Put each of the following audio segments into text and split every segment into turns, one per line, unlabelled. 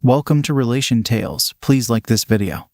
Welcome to Relation Tales. Please like this video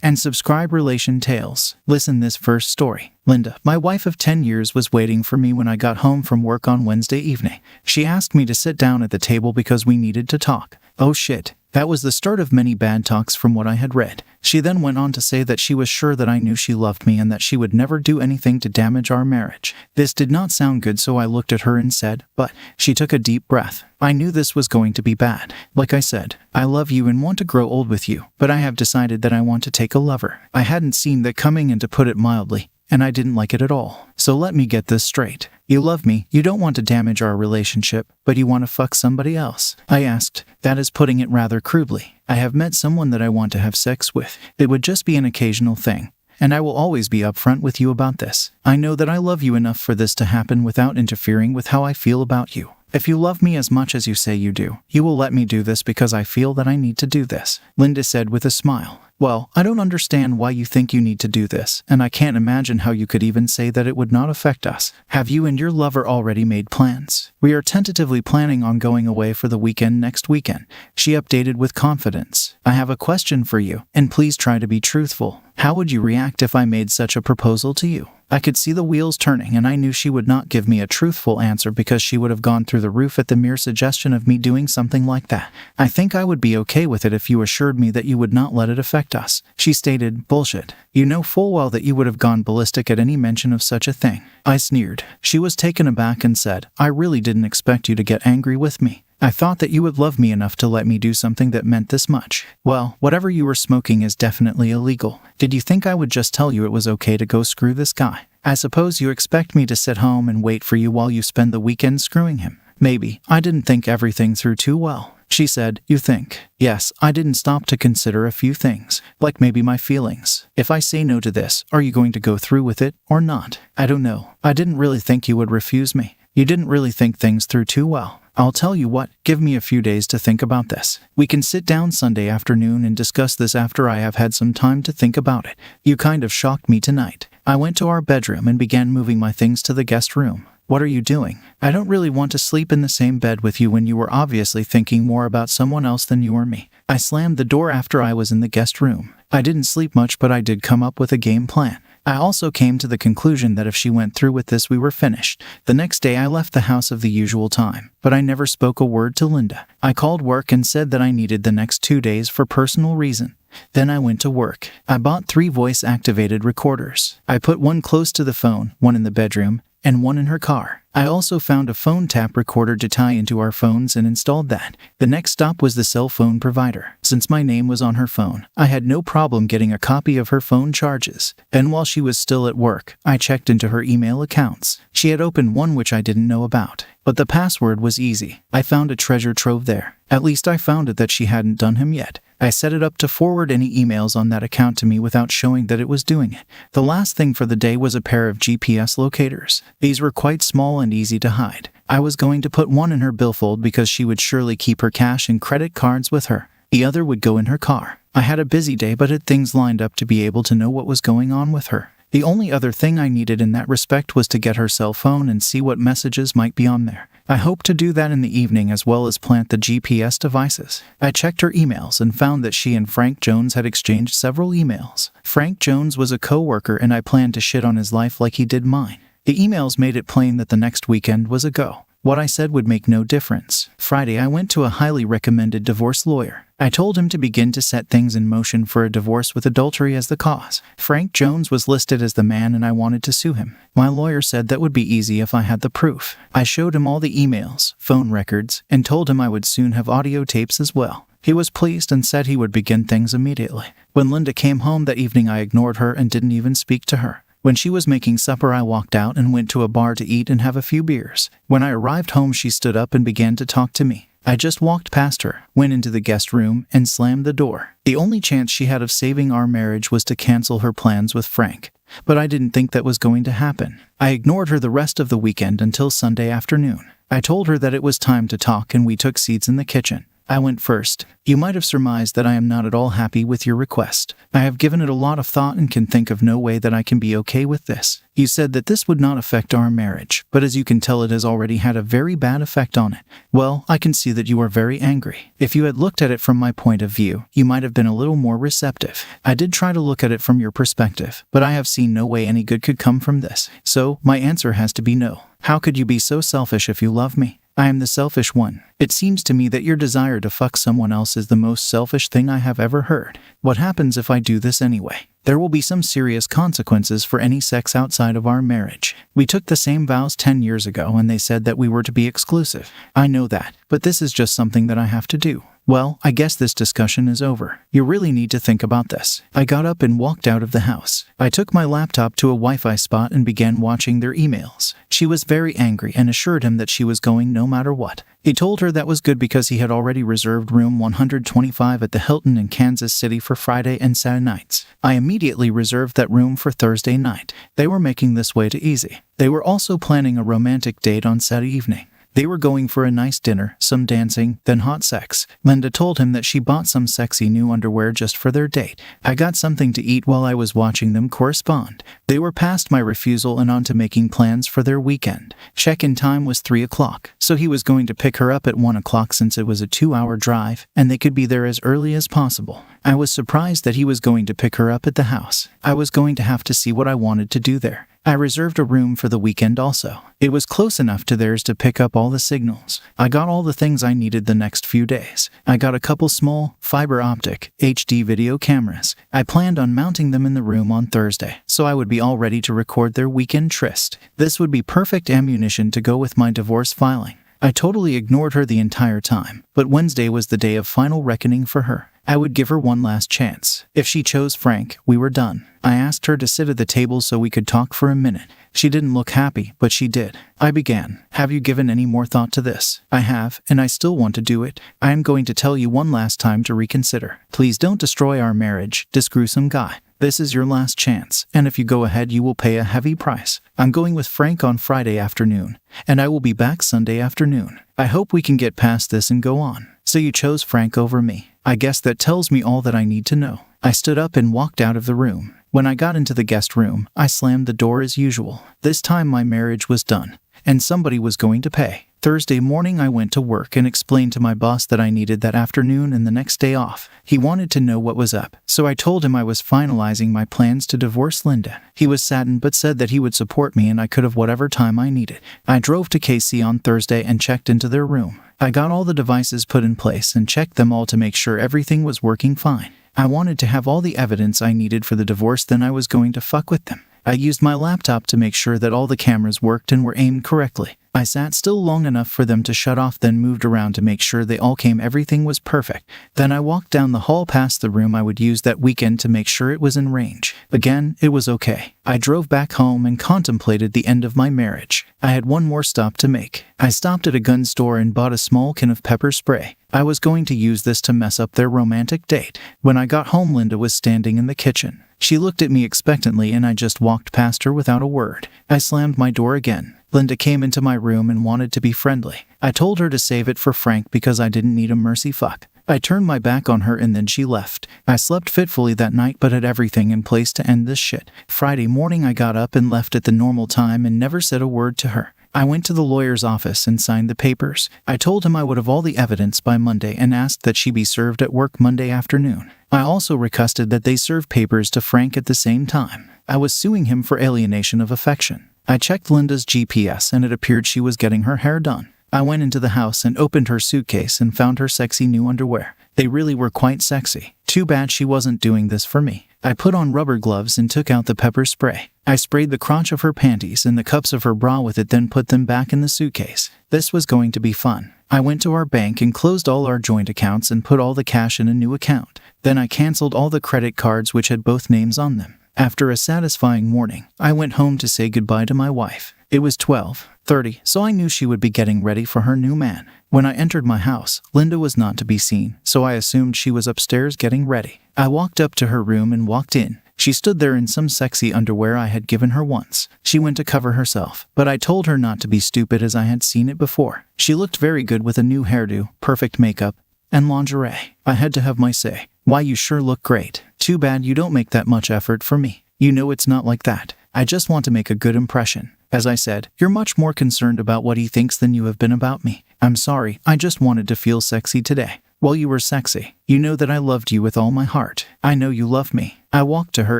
and subscribe. Relation Tales. Listen this first story. Linda, my wife of 10 years, was waiting for me when I got home from work on Wednesday evening. She asked me to sit down at the table because we needed to talk. Oh shit. That was the start of many bad talks from what I had read. She then went on to say that she was sure that I knew she loved me and that she would never do anything to damage our marriage. This did not sound good, so I looked at her and said, "But," she took a deep breath. I knew this was going to be bad. Like I said, I love you and want to grow old with you, but I have decided that I want to take a lover. I hadn't seen that coming, and to put it mildly, and I didn't like it at all. So let me get this straight. You love me, you don't want to damage our relationship, but you want to fuck somebody else? I asked. That is putting it rather crudely. I have met someone that I want to have sex with. It would just be an occasional thing, and I will always be upfront with you about this. I know that I love you enough for this to happen without interfering with how I feel about you. If you love me as much as you say you do, you will let me do this because I feel that I need to do this, Linda said with a smile. Well, I don't understand why you think you need to do this, and I can't imagine how you could even say that it would not affect us. Have you and your lover already made plans? We are tentatively planning on going away for the weekend next weekend, she updated with confidence. I have a question for you, and please try to be truthful. How would you react if I made such a proposal to you? I could see the wheels turning, and I knew she would not give me a truthful answer because she would have gone through the roof at the mere suggestion of me doing something like that. I think I would be okay with it if you assured me that you would not let it affect us, she stated. Bullshit. You know full well that you would have gone ballistic at any mention of such a thing. I sneered. She was taken aback and said, I really didn't expect you to get angry with me. I thought that you would love me enough to let me do something that meant this much. Well, whatever you were smoking is definitely illegal. Did you think I would just tell you it was okay to go screw this guy? I suppose you expect me to sit home and wait for you while you spend the weekend screwing him. Maybe. I didn't think everything through too well, she said. You think? Yes, I didn't stop to consider a few things, like maybe my feelings. If I say no to this, are you going to go through with it or not? I don't know. I didn't really think you would refuse me. You didn't really think things through too well. I'll tell you what, give me a few days to think about this. We can sit down Sunday afternoon and discuss this after I have had some time to think about it. You kind of shocked me tonight. I went to our bedroom and began moving my things to the guest room. What are you doing? I don't really want to sleep in the same bed with you when you were obviously thinking more about someone else than you or me. I slammed the door after I was in the guest room. I didn't sleep much, but I did come up with a game plan. I also came to the conclusion that if she went through with this, we were finished. The next day I left the house of the usual time, but I never spoke a word to Linda. I called work and said that I needed the next 2 days for personal reason. Then I went to work. I bought 3 voice-activated recorders. I put one close to the phone, one in the bedroom, and one in her car. I also found a phone tap recorder to tie into our phones and installed that. The next stop was the cell phone provider. Since my name was on her phone, I had no problem getting a copy of her phone charges. Then while she was still at work, I checked into her email accounts. She had opened one which I didn't know about, but the password was easy. I found a treasure trove there. At least I found it that she hadn't done him yet. I set it up to forward any emails on that account to me without showing that it was doing it. The last thing for the day was a pair of GPS locators. These were quite small and easy to hide. I was going to put one in her billfold because she would surely keep her cash and credit cards with her. The other would go in her car. I had a busy day but had things lined up to be able to know what was going on with her. The only other thing I needed in that respect was to get her cell phone and see what messages might be on there. I hoped to do that in the evening as well as plant the GPS devices. I checked her emails and found that she and Frank Jones had exchanged several emails. Frank Jones was a co-worker and I planned to shit on his life like he did mine. The emails made it plain that the next weekend was a go. What I said would make no difference. Friday, I went to a highly recommended divorce lawyer. I told him to begin to set things in motion for a divorce with adultery as the cause. Frank Jones was listed as the man and I wanted to sue him. My lawyer said that would be easy if I had the proof. I showed him all the emails, phone records, and told him I would soon have audio tapes as well. He was pleased and said he would begin things immediately. When Linda came home that evening, I ignored her and didn't even speak to her. When she was making supper, I walked out and went to a bar to eat and have a few beers. When I arrived home, she stood up and began to talk to me. I just walked past her, went into the guest room, and slammed the door. The only chance she had of saving our marriage was to cancel her plans with Frank. But I didn't think that was going to happen. I ignored her the rest of the weekend until Sunday afternoon. I told her that it was time to talk and we took seats in the kitchen. I went first. You might have surmised that I am not at all happy with your request. I have given it a lot of thought and can think of no way that I can be okay with this. You said that this would not affect our marriage, but as you can tell, it has already had a very bad effect on it. Well, I can see that you are very angry. If you had looked at it from my point of view, you might have been a little more receptive. I did try to look at it from your perspective, but I have seen no way any good could come from this. So, my answer has to be no. How could you be so selfish if you love me? I am the selfish one. It seems to me that your desire to fuck someone else is the most selfish thing I have ever heard. What happens if I do this anyway? There will be some serious consequences for any sex outside of our marriage. We took the same vows 10 years ago and they said that we were to be exclusive. I know that, but this is just something that I have to do. Well, I guess this discussion is over. You really need to think about this. I got up and walked out of the house. I took my laptop to a Wi-Fi spot and began watching their emails. She was very angry and assured him that she was going no matter what. He told her that was good because he had already reserved room 125 at the Hilton in Kansas City for Friday and Saturday nights. I immediately reserved that room for Thursday night. They were making this way too easy. They were also planning a romantic date on Saturday evening. They were going for a nice dinner, some dancing, then hot sex. Linda told him that she bought some sexy new underwear just for their date. I got something to eat while I was watching them correspond. They were past my refusal and on to making plans for their weekend. Check-in time was 3 o'clock, so he was going to pick her up at 1 o'clock since it was a 2-hour drive, and they could be there as early as possible. I was surprised that he was going to pick her up at the house. I was going to have to see what I wanted to do there. I reserved a room for the weekend also. It was close enough to theirs to pick up all the signals. I got all the things I needed the next few days. I got a couple small, fiber optic, HD video cameras. I planned on mounting them in the room on Thursday, so I would be all ready to record their weekend tryst. This would be perfect ammunition to go with my divorce filing. I totally ignored her the entire time, but Wednesday was the day of final reckoning for her. I would give her one last chance. If she chose Frank, we were done. I asked her to sit at the table so we could talk for a minute. She didn't look happy, but she did. I began. Have you given any more thought to this? I have, and I still want to do it. I am going to tell you one last time to reconsider. Please don't destroy our marriage, this gruesome guy. This is your last chance, and if you go ahead, you will pay a heavy price. I'm going with Frank on Friday afternoon, and I will be back Sunday afternoon. I hope we can get past this and go on. So you chose Frank over me. I guess that tells me all that I need to know. I stood up and walked out of the room. When I got into the guest room, I slammed the door as usual. This time my marriage was done, and somebody was going to pay. Thursday morning I went to work and explained to my boss that I needed that afternoon and the next day off. He wanted to know what was up, so I told him I was finalizing my plans to divorce Linda. He was saddened but said that he would support me and I could have whatever time I needed. I drove to KC on Thursday and checked into their room. I got all the devices put in place and checked them all to make sure everything was working fine. I wanted to have all the evidence I needed for the divorce, then I was going to fuck with them. I used my laptop to make sure that all the cameras worked and were aimed correctly. I sat still long enough for them to shut off, then moved around to make sure they all came. Everything was perfect. Then I walked down the hall past the room I would use that weekend to make sure it was in range. Again, it was okay. I drove back home and contemplated the end of my marriage. I had one more stop to make. I stopped at a gun store and bought a small can of pepper spray. I was going to use this to mess up their romantic date. When I got home, Linda was standing in the kitchen. She looked at me expectantly and I just walked past her without a word. I slammed my door again. Linda came into my room and wanted to be friendly. I told her to save it for Frank because I didn't need a mercy fuck. I turned my back on her and then she left. I slept fitfully that night but had everything in place to end this shit. Friday morning I got up and left at the normal time and never said a word to her. I went to the lawyer's office and signed the papers. I told him I would have all the evidence by Monday and asked that she be served at work Monday afternoon. I also requested that they serve papers to Frank at the same time. I was suing him for alienation of affection. I checked Linda's GPS and it appeared she was getting her hair done. I went into the house and opened her suitcase and found her sexy new underwear. They really were quite sexy. Too bad she wasn't doing this for me. I put on rubber gloves and took out the pepper spray. I sprayed the crotch of her panties and the cups of her bra with it, then put them back in the suitcase. This was going to be fun. I went to our bank and closed all our joint accounts and put all the cash in a new account. Then I canceled all the credit cards which had both names on them. After a satisfying morning, I went home to say goodbye to my wife. It was 12:30, so I knew she would be getting ready for her new man. When I entered my house, Linda was not to be seen, so I assumed she was upstairs getting ready. I walked up to her room and walked in. She stood there in some sexy underwear I had given her once. She went to cover herself, but I told her not to be stupid as I had seen it before. She looked very good with a new hairdo, perfect makeup, and lingerie. I had to have my say. Why, you sure look great. Too bad you don't make that much effort for me. You know it's not like that. I just want to make a good impression. As I said, you're much more concerned about what he thinks than you have been about me. I'm sorry, I just wanted to feel sexy today. Well, you were sexy. You know that I loved you with all my heart. I know you love me. I walked to her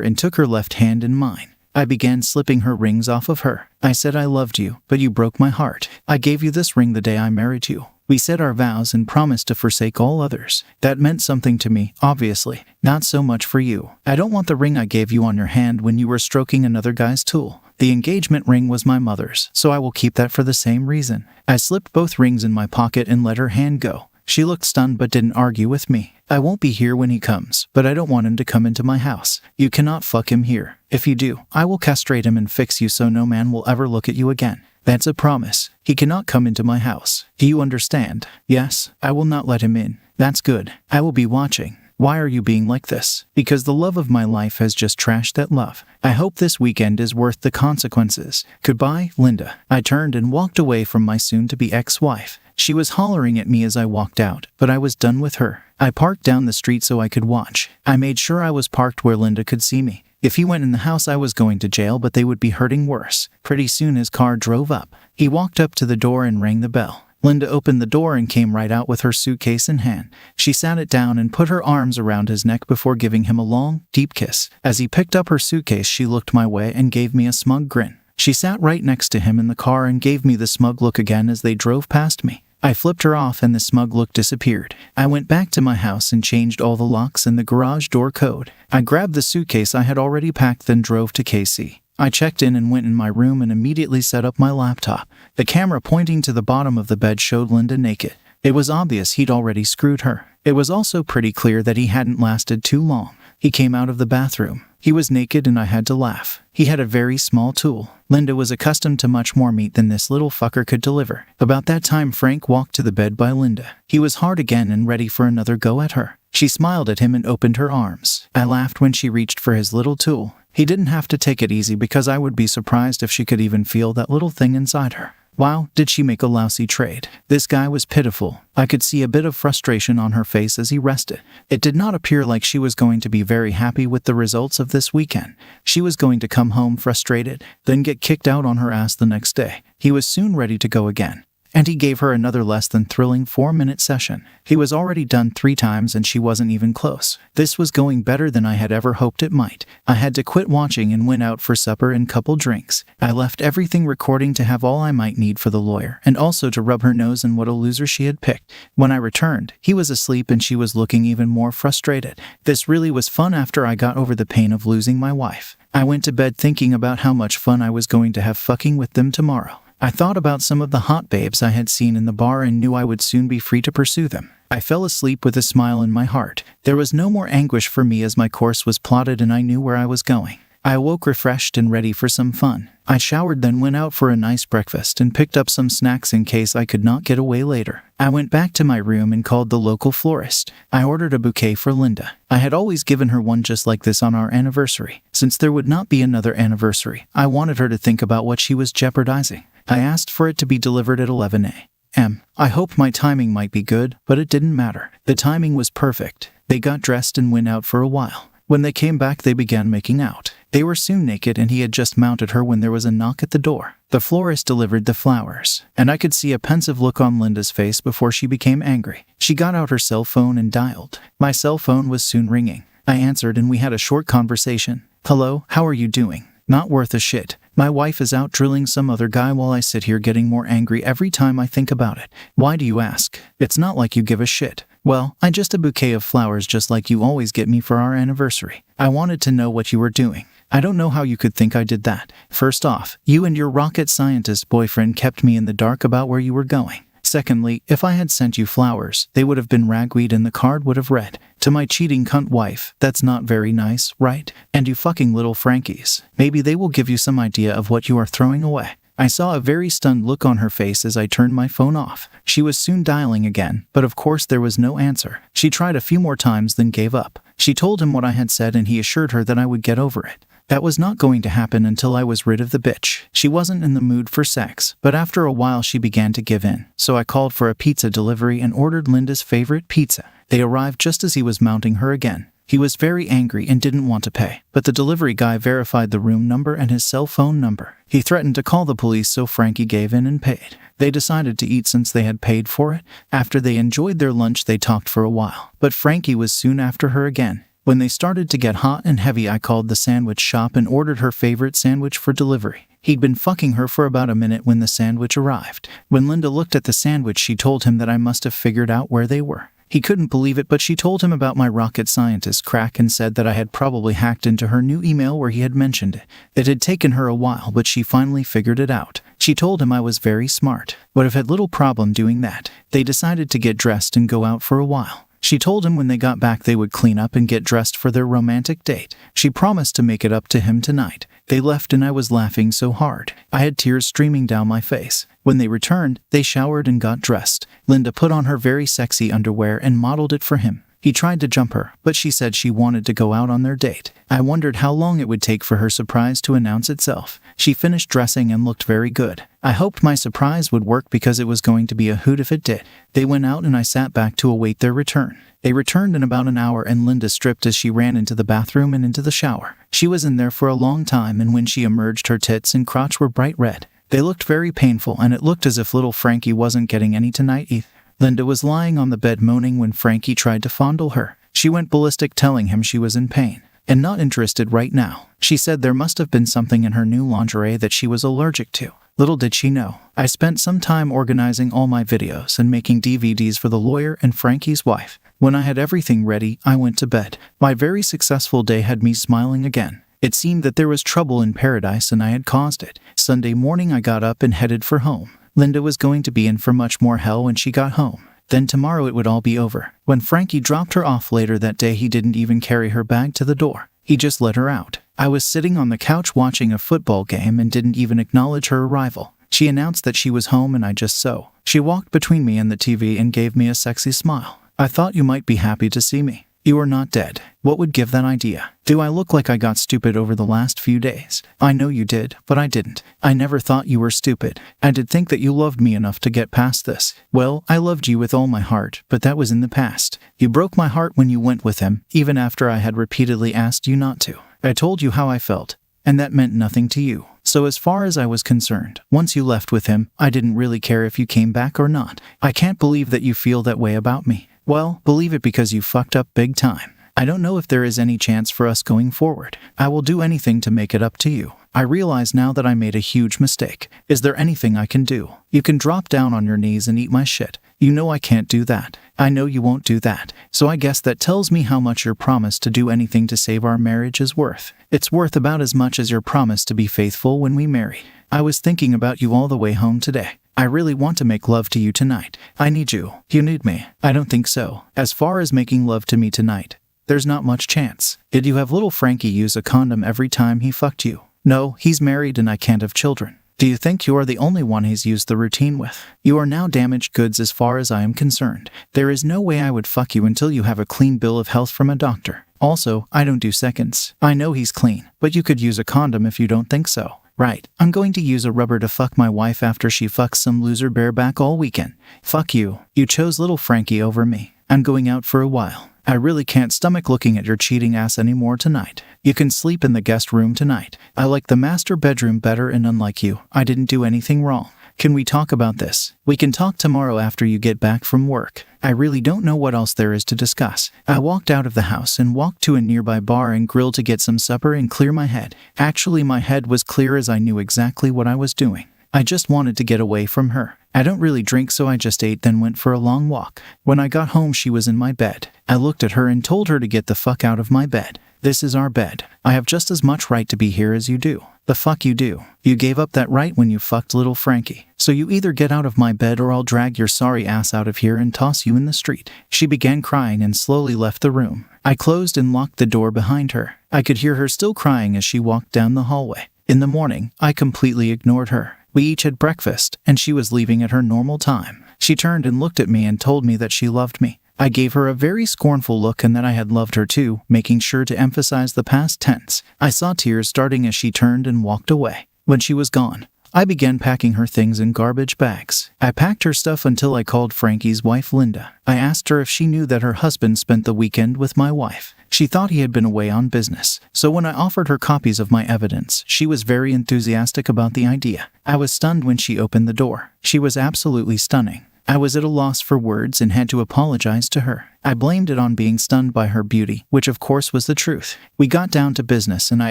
and took her left hand in mine. I began slipping her rings off of her. I said I loved you, but you broke my heart. I gave you this ring the day I married you. We said our vows and promised to forsake all others. That meant something to me, obviously. Not so much for you. I don't want the ring I gave you on your hand when you were stroking another guy's tool. The engagement ring was my mother's, so I will keep that for the same reason. I slipped both rings in my pocket and let her hand go. She looked stunned but didn't argue with me. I won't be here when he comes, but I don't want him to come into my house. You cannot fuck him here. If you do, I will castrate him and fix you so no man will ever look at you again. That's a promise. He cannot come into my house. Do you understand? Yes, I will not let him in. That's good. I will be watching. Why are you being like this? Because the love of my life has just trashed that love. I hope this weekend is worth the consequences. Goodbye, Linda. I turned and walked away from my soon-to-be ex-wife. She was hollering at me as I walked out, but I was done with her. I parked down the street so I could watch. I made sure I was parked where Linda could see me. If he went in the house, I was going to jail, but they would be hurting worse. Pretty soon his car drove up. He walked up to the door and rang the bell. Linda opened the door and came right out with her suitcase in hand. She sat it down and put her arms around his neck before giving him a long, deep kiss. As he picked up her suitcase, she looked my way and gave me a smug grin. She sat right next to him in the car and gave me the smug look again as they drove past me. I flipped her off and the smug look disappeared. I went back to my house and changed all the locks and the garage door code. I grabbed the suitcase I had already packed, then drove to KC. I checked in and went in my room and immediately set up my laptop. The camera pointing to the bottom of the bed showed Linda naked. It was obvious he'd already screwed her. It was also pretty clear that he hadn't lasted too long. He came out of the bathroom. He was naked and I had to laugh. He had a very small tool. Linda was accustomed to much more meat than this little fucker could deliver. About that time, Frank walked to the bed by Linda. He was hard again and ready for another go at her. She smiled at him and opened her arms. I laughed when she reached for his little tool. He didn't have to take it easy because I would be surprised if she could even feel that little thing inside her. Wow, did she make a lousy trade. This guy was pitiful. I could see a bit of frustration on her face as he rested. It did not appear like she was going to be very happy with the results of this weekend. She was going to come home frustrated, then get kicked out on her ass the next day. He was soon ready to go again. And he gave her another less than thrilling 4-minute session. He was already done 3 times and she wasn't even close. This was going better than I had ever hoped it might. I had to quit watching and went out for supper and couple drinks. I left everything recording to have all I might need for the lawyer, and also to rub her nose in what a loser she had picked. When I returned, he was asleep and she was looking even more frustrated. This really was fun after I got over the pain of losing my wife. I went to bed thinking about how much fun I was going to have fucking with them tomorrow. I thought about some of the hot babes I had seen in the bar and knew I would soon be free to pursue them. I fell asleep with a smile in my heart. There was no more anguish for me as my course was plotted and I knew where I was going. I awoke refreshed and ready for some fun. I showered, then went out for a nice breakfast and picked up some snacks in case I could not get away later. I went back to my room and called the local florist. I ordered a bouquet for Linda. I had always given her one just like this on our anniversary. Since there would not be another anniversary, I wanted her to think about what she was jeopardizing. I asked for it to be delivered at 11 a.m. I hoped my timing might be good, but it didn't matter. The timing was perfect. They got dressed and went out for a while. When they came back, they began making out. They were soon naked and he had just mounted her when there was a knock at the door. The florist delivered the flowers, and I could see a pensive look on Linda's face before she became angry. She got out her cell phone and dialed. My cell phone was soon ringing. I answered and we had a short conversation. Hello, how are you doing? Not worth a shit. My wife is out drilling some other guy while I sit here getting more angry every time I think about it. Why do you ask? It's not like you give a shit. Well, I just a bouquet of flowers just like you always get me for our anniversary. I wanted to know what you were doing. I don't know how you could think I did that. First off, you and your rocket scientist boyfriend kept me in the dark about where you were going. Secondly, if I had sent you flowers, they would have been ragweed and the card would have read, "To my cheating cunt wife." That's not very nice, right? And you fucking little Frankies. Maybe they will give you some idea of what you are throwing away. I saw a very stunned look on her face as I turned my phone off. She was soon dialing again, but of course there was no answer. She tried a few more times then gave up. She told him what I had said and he assured her that I would get over it. That was not going to happen until I was rid of the bitch. She wasn't in the mood for sex, but after a while she began to give in, so I called for a pizza delivery and ordered Linda's favorite pizza. They arrived just as he was mounting her again. He was very angry and didn't want to pay, but the delivery guy verified the room number and his cell phone number. He threatened to call the police, so Frankie gave in and paid. They decided to eat since they had paid for it. After they enjoyed their lunch, they talked for a while, but Frankie was soon after her again. When they started to get hot and heavy, I called the sandwich shop and ordered her favorite sandwich for delivery. He'd been fucking her for about a minute when the sandwich arrived. When Linda looked at the sandwich, she told him that I must have figured out where they were. He couldn't believe it, but she told him about my rocket scientist crack and said that I had probably hacked into her new email where he had mentioned it. It had taken her a while, but she finally figured it out. She told him I was very smart, would have had little problem doing that. They decided to get dressed and go out for a while. She told him when they got back they would clean up and get dressed for their romantic date. She promised to make it up to him tonight. They left and I was laughing so hard. I had tears streaming down my face. When they returned, they showered and got dressed. Linda put on her very sexy underwear and modeled it for him. He tried to jump her, but she said she wanted to go out on their date. I wondered how long it would take for her surprise to announce itself. She finished dressing and looked very good. I hoped my surprise would work because it was going to be a hoot if it did. They went out and I sat back to await their return. They returned in about an hour and Linda stripped as she ran into the bathroom and into the shower. She was in there for a long time, and when she emerged, her tits and crotch were bright red. They looked very painful, and it looked as if little Frankie wasn't getting any tonight either. Linda was lying on the bed moaning when Frankie tried to fondle her. She went ballistic, telling him she was in pain and not interested right now. She said there must have been something in her new lingerie that she was allergic to. Little did she know, I spent some time organizing all my videos and making DVDs for the lawyer and Frankie's wife. When I had everything ready, I went to bed. My very successful day had me smiling again. It seemed that there was trouble in paradise and I had caused it. Sunday morning I got up and headed for home. Linda was going to be in for much more hell when she got home. Then tomorrow it would all be over. When Frankie dropped her off later that day, he didn't even carry her bag to the door. He just let her out. I was sitting on the couch watching a football game and didn't even acknowledge her arrival. She announced that she was home and I just so. She walked between me and the TV and gave me a sexy smile. I thought you might be happy to see me. You are not dead. What would give that idea? Do I look like I got stupid over the last few days? I know you did, but I didn't. I never thought you were stupid. I did think that you loved me enough to get past this. Well, I loved you with all my heart, but that was in the past. You broke my heart when you went with him, even after I had repeatedly asked you not to. I told you how I felt, and that meant nothing to you. So as far as I was concerned, once you left with him, I didn't really care if you came back or not. I can't believe that you feel that way about me. Well, believe it because you fucked up big time. I don't know if there is any chance for us going forward. I will do anything to make it up to you. I realize now that I made a huge mistake. Is there anything I can do? You can drop down on your knees and eat my shit. You know I can't do that. I know you won't do that. So I guess that tells me how much your promise to do anything to save our marriage is worth. It's worth about as much as your promise to be faithful when we marry. I was thinking about you all the way home today. I really want to make love to you tonight. I need you. You need me. I don't think so. As far as making love to me tonight, there's not much chance. Did you have little Frankie use a condom every time he fucked you? No, he's married and I can't have children. Do you think you are the only one he's used the routine with? You are now damaged goods as far as I am concerned. There is no way I would fuck you until you have a clean bill of health from a doctor. Also, I don't do seconds. I know he's clean, but you could use a condom if you don't think so. Right, I'm going to use a rubber to fuck my wife after she fucks some loser bareback all weekend. Fuck you. You chose little Frankie over me. I'm going out for a while. I really can't stomach looking at your cheating ass anymore tonight. You can sleep in the guest room tonight. I like the master bedroom better, and unlike you, I didn't do anything wrong. Can we talk about this? We can talk tomorrow after you get back from work. I really don't know what else there is to discuss. I walked out of the house and walked to a nearby bar and grill to get some supper and clear my head. Actually, my head was clear as I knew exactly what I was doing. I just wanted to get away from her. I don't really drink, so I just ate, then went for a long walk. When I got home, she was in my bed. I looked at her and told her to get the fuck out of my bed. This is our bed. I have just as much right to be here as you do. The fuck you do. You gave up that right when you fucked little Frankie. So you either get out of my bed or I'll drag your sorry ass out of here and toss you in the street. She began crying and slowly left the room. I closed and locked the door behind her. I could hear her still crying as she walked down the hallway. In the morning, I completely ignored her. We each had breakfast, and she was leaving at her normal time. She turned and looked at me and told me that she loved me. I gave her a very scornful look and that I had loved her too, making sure to emphasize the past tense. I saw tears starting as she turned and walked away. When she was gone, I began packing her things in garbage bags. I packed her stuff until I called Frankie's wife Linda. I asked her if she knew that her husband spent the weekend with my wife. She thought he had been away on business, so when I offered her copies of my evidence, she was very enthusiastic about the idea. I was stunned when she opened the door. She was absolutely stunning. I was at a loss for words and had to apologize to her. I blamed it on being stunned by her beauty, which of course was the truth. We got down to business and I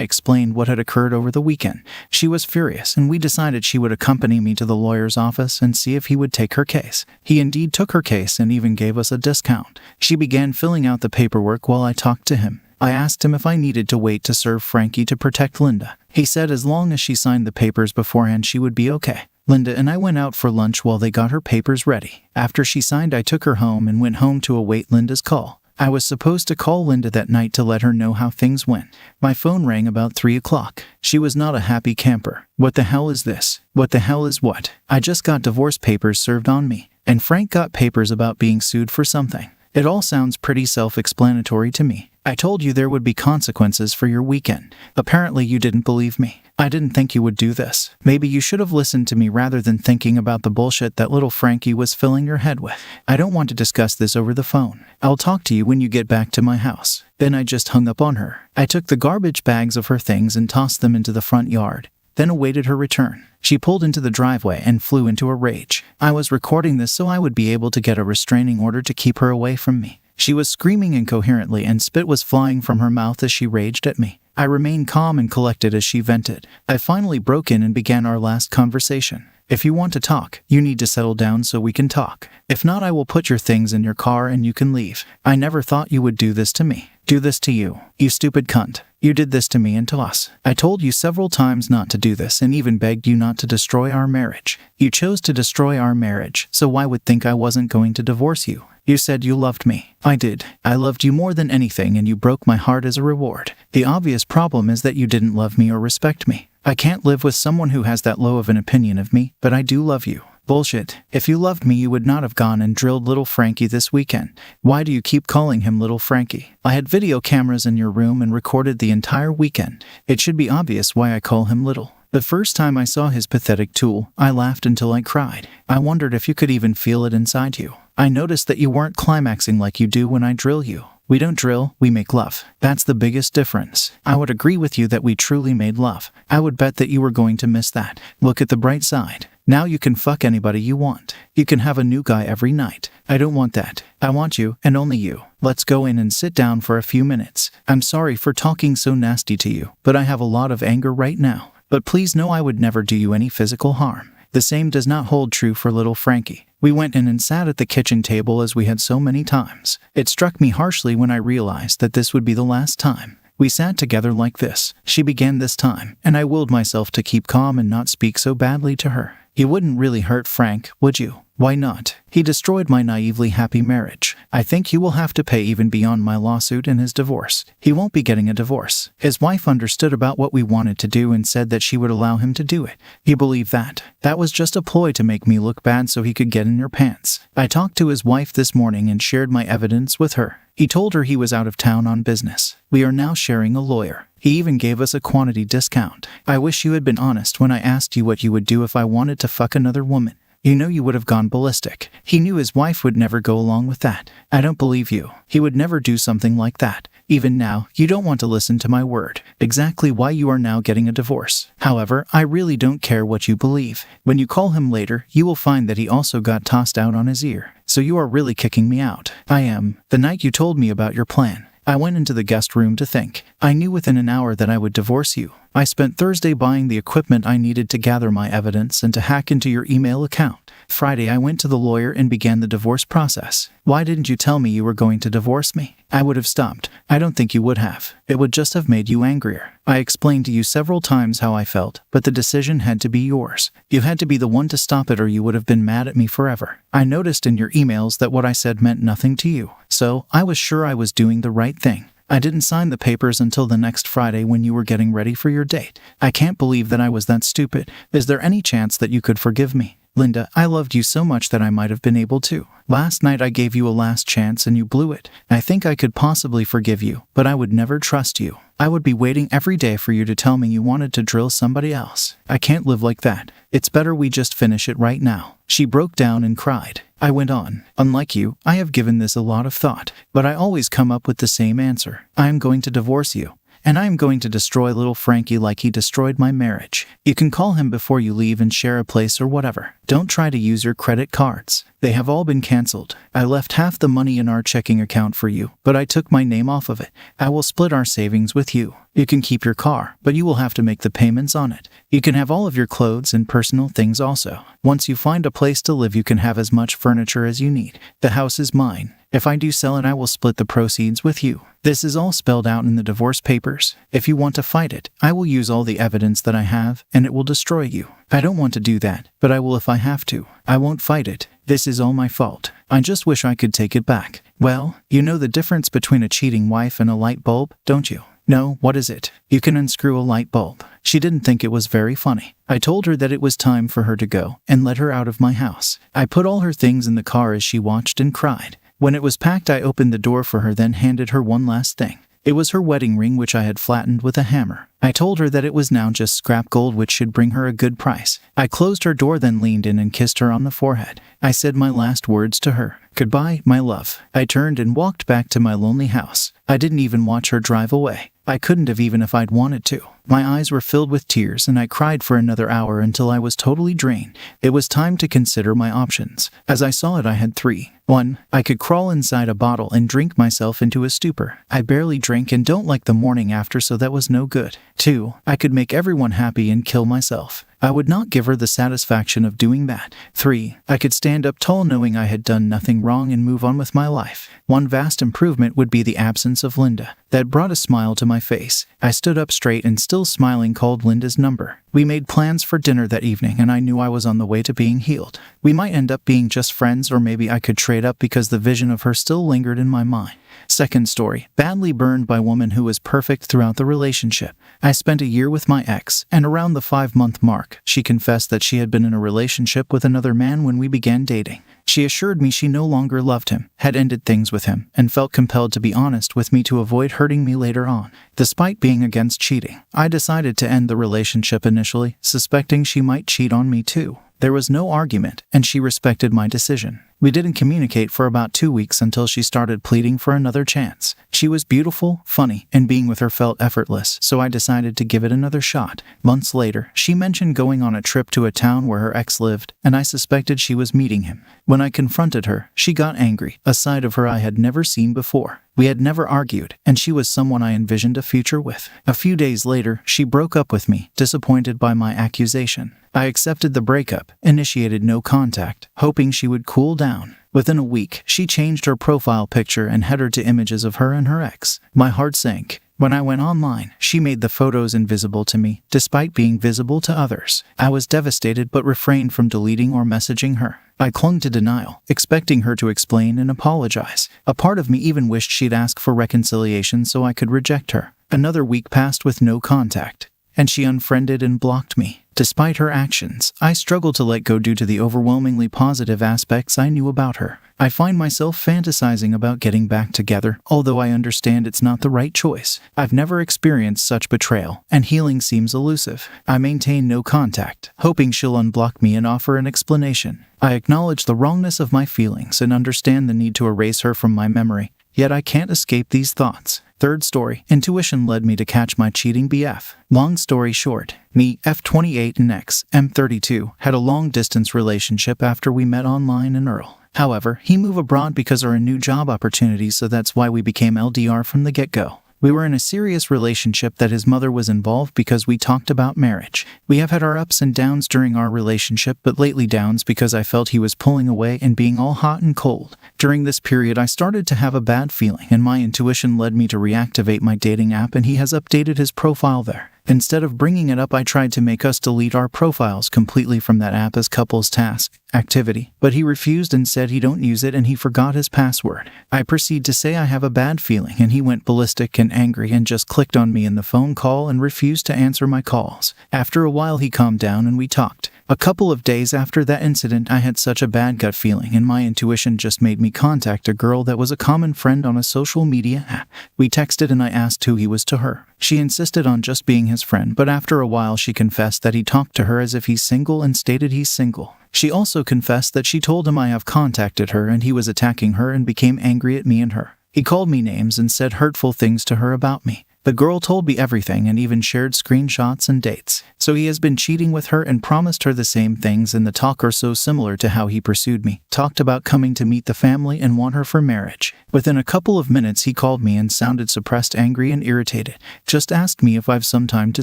explained what had occurred over the weekend. She was furious and we decided she would accompany me to the lawyer's office and see if he would take her case. He indeed took her case and even gave us a discount. She began filling out the paperwork while I talked to him. I asked him if I needed to wait to serve Frankie to protect Linda. He said as long as she signed the papers beforehand she would be okay. Linda and I went out for lunch while they got her papers ready. After she signed, I took her home and went home to await Linda's call. I was supposed to call Linda that night to let her know how things went. My phone rang about 3 o'clock. She was not a happy camper. What the hell is this? What the hell is what? I just got divorce papers served on me, and Frank got papers about being sued for something. It all sounds pretty self-explanatory to me. I told you there would be consequences for your weekend. Apparently you didn't believe me. I didn't think you would do this. Maybe you should have listened to me rather than thinking about the bullshit that little Frankie was filling your head with. I don't want to discuss this over the phone. I'll talk to you when you get back to my house. Then I just hung up on her. I took the garbage bags of her things and tossed them into the front yard, then awaited her return. She pulled into the driveway and flew into a rage. I was recording this so I would be able to get a restraining order to keep her away from me. She was screaming incoherently and spit was flying from her mouth as she raged at me. I remained calm and collected as she vented. I finally broke in and began our last conversation. If you want to talk, you need to settle down so we can talk. If not, I will put your things in your car and you can leave. I never thought you would do this to me. Do this to you. You stupid cunt. You did this to me and to us. I told you several times not to do this and even begged you not to destroy our marriage. You chose to destroy our marriage, so why would think I wasn't going to divorce you? You said you loved me. I did. I loved you more than anything and you broke my heart as a reward. The obvious problem is that you didn't love me or respect me. I can't live with someone who has that low of an opinion of me, but I do love you. Bullshit. If you loved me, you would not have gone and drilled little Frankie this weekend. Why do you keep calling him little Frankie? I had video cameras in your room and recorded the entire weekend. It should be obvious why I call him little. The first time I saw his pathetic tool, I laughed until I cried. I wondered if you could even feel it inside you. I noticed that you weren't climaxing like you do when I drill you. We don't drill, we make love. That's the biggest difference. I would agree with you that we truly made love. I would bet that you were going to miss that. Look at the bright side. Now you can fuck anybody you want. You can have a new guy every night. I don't want that. I want you, and only you. Let's go in and sit down for a few minutes. I'm sorry for talking so nasty to you, but I have a lot of anger right now. But please know I would never do you any physical harm. The same does not hold true for little Frankie. We went in and sat at the kitchen table as we had so many times. It struck me harshly when I realized that this would be the last time. We sat together like this. She began this time, and I willed myself to keep calm and not speak so badly to her. You wouldn't really hurt Frank, would you? Why not? He destroyed my naively happy marriage. I think he will have to pay even beyond my lawsuit and his divorce. He won't be getting a divorce. His wife understood about what we wanted to do and said that she would allow him to do it. You believe that? That was just a ploy to make me look bad so he could get in your pants. I talked to his wife this morning and shared my evidence with her. He told her he was out of town on business. We are now sharing a lawyer. He even gave us a quantity discount. I wish you had been honest when I asked you what you would do if I wanted to fuck another woman. You know you would have gone ballistic. He knew his wife would never go along with that. I don't believe you. He would never do something like that. Even now, you don't want to listen to my word. Exactly why you are now getting a divorce. However, I really don't care what you believe. When you call him later, you will find that he also got tossed out on his ear. So you are really kicking me out. I am. The night you told me about your plan, I went into the guest room to think. I knew within an hour that I would divorce you. I spent Thursday buying the equipment I needed to gather my evidence and to hack into your email account. Friday, I went to the lawyer and began the divorce process. Why didn't you tell me you were going to divorce me? I would have stopped. I don't think you would have. It would just have made you angrier. I explained to you several times how I felt, but the decision had to be yours. You had to be the one to stop it or you would have been mad at me forever. I noticed in your emails that what I said meant nothing to you. So, I was sure I was doing the right thing. I didn't sign the papers until the next Friday when you were getting ready for your date. I can't believe that I was that stupid. Is there any chance that you could forgive me? Linda, I loved you so much that I might have been able to. Last night I gave you a last chance and you blew it. I think I could possibly forgive you, but I would never trust you. I would be waiting every day for you to tell me you wanted to drill somebody else. I can't live like that. It's better we just finish it right now." She broke down and cried. I went on. "Unlike you, I have given this a lot of thought, but I always come up with the same answer. I am going to divorce you. And I am going to destroy little Frankie like he destroyed my marriage. You can call him before you leave and share a place or whatever. Don't try to use your credit cards. They have all been canceled. I left half the money in our checking account for you, but I took my name off of it. I will split our savings with you. You can keep your car, but you will have to make the payments on it. You can have all of your clothes and personal things also. Once you find a place to live, you can have as much furniture as you need. The house is mine. If I do sell it, I will split the proceeds with you. This is all spelled out in the divorce papers. If you want to fight it, I will use all the evidence that I have, and it will destroy you. I don't want to do that, but I will if I have to. I won't fight it. This is all my fault. I just wish I could take it back." Well, you know the difference between a cheating wife and a light bulb, don't you? "No, what is it?" "You can unscrew a light bulb." She didn't think it was very funny. I told her that it was time for her to go, and let her out of my house. I put all her things in the car as she watched and cried. When it was packed, I opened the door for her, then handed her one last thing. It was her wedding ring, which I had flattened with a hammer. I told her that it was now just scrap gold, which should bring her a good price. I closed her door, then leaned in and kissed her on the forehead. I said my last words to her. "Goodbye, my love." I turned and walked back to my lonely house. I didn't even watch her drive away. I couldn't have, even if I'd wanted to. My eyes were filled with tears, and I cried for another hour until I was totally drained. It was time to consider my options. As I saw it, I had three. 1. I could crawl inside a bottle and drink myself into a stupor. I barely drink and don't like the morning after, so that was no good. 2. I could make everyone happy and kill myself. I would not give her the satisfaction of doing that. 3. I could stand up tall knowing I had done nothing wrong and move on with my life. One vast improvement would be the absence of Linda. That brought a smile to my face. I stood up straight and, still smiling, called Linda's number. We made plans for dinner that evening, and I knew I was on the way to being healed. We might end up being just friends, or maybe I could trade up because the vision of her still lingered in my mind. Second story, badly burned by a woman who was perfect throughout the relationship. I spent a year with my ex, and around the 5-month mark, she confessed that she had been in a relationship with another man when we began dating. She assured me she no longer loved him, had ended things with him, and felt compelled to be honest with me to avoid hurting me later on. Despite being against cheating, I decided to end the relationship initially, suspecting she might cheat on me too. There was no argument, and she respected my decision. We didn't communicate for about 2 weeks until she started pleading for another chance. She was beautiful, funny, and being with her felt effortless, so I decided to give it another shot. Months later, she mentioned going on a trip to a town where her ex lived, and I suspected she was meeting him. When I confronted her, she got angry, a side of her I had never seen before. We had never argued, and she was someone I envisioned a future with. A few days later, she broke up with me, disappointed by my accusation. I accepted the breakup, initiated no contact, hoping she would cool down. Within a week, she changed her profile picture and headed to images of her and her ex. My heart sank. When I went online, she made the photos invisible to me, despite being visible to others. I was devastated but refrained from deleting or messaging her. I clung to denial, expecting her to explain and apologize. A part of me even wished she'd ask for reconciliation so I could reject her. Another week passed with no contact, and she unfriended and blocked me. Despite her actions, I struggled to let go due to the overwhelmingly positive aspects I knew about her. I find myself fantasizing about getting back together, although I understand it's not the right choice. I've never experienced such betrayal, and healing seems elusive. I maintain no contact, hoping she'll unblock me and offer an explanation. I acknowledge the wrongness of my feelings and understand the need to erase her from my memory, yet I can't escape these thoughts. Third story, intuition led me to catch my cheating BF. Long story short, me, F28, and ex, M32, had a long-distance relationship after we met online in Earl. However, he moved abroad because of a new job opportunity, so that's why we became LDR from the get-go. We were in a serious relationship that his mother was involved because we talked about marriage. We have had our ups and downs during our relationship, but lately downs because I felt he was pulling away and being all hot and cold. During this period, I started to have a bad feeling, and my intuition led me to reactivate my dating app, and he has updated his profile there. Instead of bringing it up, I tried to make us delete our profiles completely from that app as couples task activity, but he refused and said he don't use it and he forgot his password. I proceed to say I have a bad feeling, and he went ballistic and angry and just clicked on me in the phone call and refused to answer my calls. After a while he calmed down and we talked. A couple of days after that incident, I had such a bad gut feeling, and my intuition just made me contact a girl that was a common friend on a social media app. We texted and I asked who he was to her. She insisted on just being his friend, but after a while she confessed that he talked to her as if he's single and stated he's single. She also confessed that she told him I have contacted her and he was attacking her and became angry at me and her. He called me names and said hurtful things to her about me. The girl told me everything and even shared screenshots and dates. So he has been cheating with her and promised her the same things, and the talk are so similar to how he pursued me. Talked about coming to meet the family and want her for marriage. Within a couple of minutes he called me and sounded suppressed, angry and irritated. Just asked me if I've some time to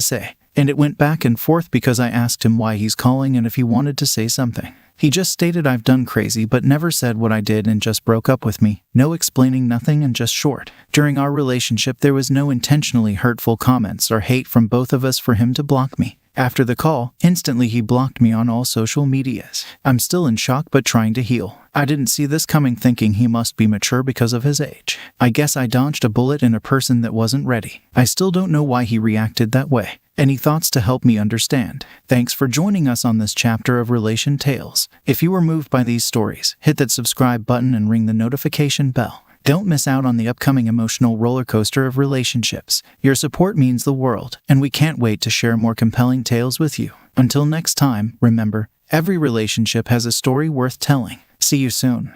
say. And it went back and forth because I asked him why he's calling and if he wanted to say something. He just stated I've done crazy but never said what I did and just broke up with me. No explaining, nothing, and just short. During our relationship there was no intentionally hurtful comments or hate from both of us for him to block me. After the call, instantly he blocked me on all social medias. I'm still in shock but trying to heal. I didn't see this coming, thinking he must be mature because of his age. I guess I dodged a bullet in a person that wasn't ready. I still don't know why he reacted that way. Any thoughts to help me understand? Thanks for joining us on this chapter of Relation Tales. If you were moved by these stories, hit that subscribe button and ring the notification bell. Don't miss out on the upcoming emotional roller coaster of relationships. Your support means the world, and we can't wait to share more compelling tales with you. Until next time, remember, every relationship has a story worth telling. See you soon.